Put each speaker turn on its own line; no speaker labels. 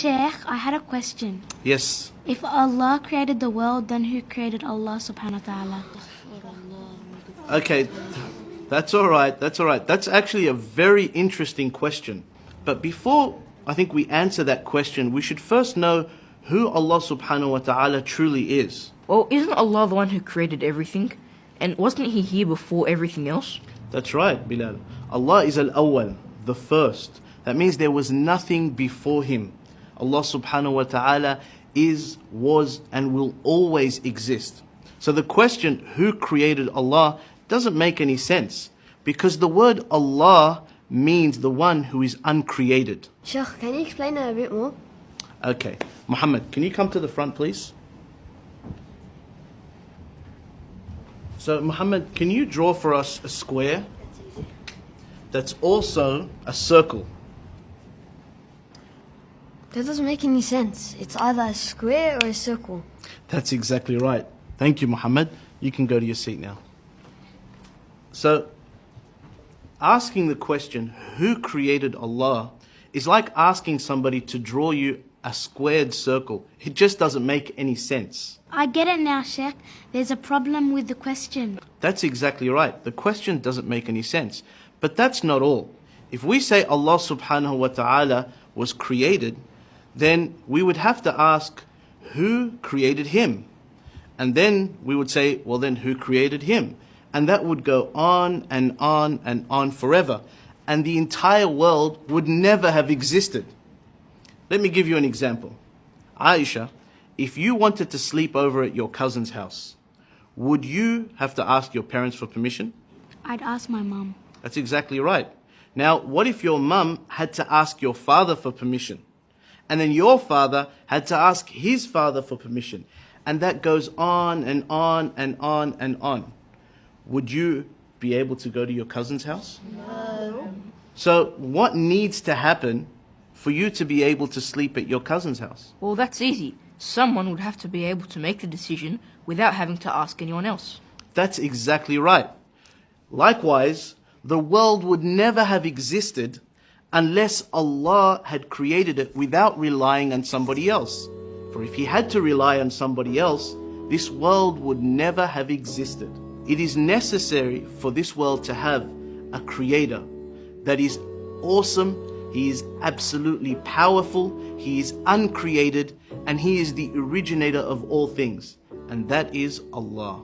Sheikh, I had a question.
Yes.
If Allah created the world, then who created Allah subhanahu wa ta'ala?
Okay, that's all right. That's actually a very interesting question. But before I think we answer that question, we should first know who Allah subhanahu wa ta'ala truly is.
Well, isn't Allah the one who created everything? And wasn't He here before everything else?
That's right, Bilal. Allah is al-awwal, the first. That means there was nothing before Him. Allah subhanahu wa ta'ala is, was, and will always exist. So the question, who created Allah, doesn't make any sense, because the word Allah means the one who is uncreated.
Sheikh, can you explain that a bit more?
Okay, Muhammad, can you come to the front, please? So, Muhammad, can you draw for us a square that's also a circle?
That doesn't make any sense. It's either a square or a circle.
That's exactly right. Thank you, Muhammad. You can go to your seat now. So, asking the question, who created Allah, is like asking somebody to draw you a squared circle. It just doesn't make any sense.
I get it now, Sheikh. There's a problem with the question.
That's exactly right. The question doesn't make any sense. But that's not all. If we say Allah subhanahu wa ta'ala was created, then we would have to ask, who created Him? And then we would say, well then who created Him? And that would go on and on and on forever. And the entire world would never have existed. Let me give you an example. Aisha, if you wanted to sleep over at your cousin's house, would you have to ask your parents for permission?
I'd ask my mum.
That's exactly right. Now, what if your mum had to ask your father for permission? And then your father had to ask his father for permission. And that goes on and on and on and on. Would you be able to go to your cousin's house?
No.
So what needs to happen for you to be able to sleep at your cousin's house?
Well, that's easy. Someone would have to be able to make the decision without having to ask anyone else.
That's exactly right. Likewise, the world would never have existed unless Allah had created it without relying on somebody else. For if He had to rely on somebody else, this world would never have existed. It is necessary for this world to have a creator that is awesome, He is absolutely powerful, He is uncreated, and He is the originator of all things, and that is Allah.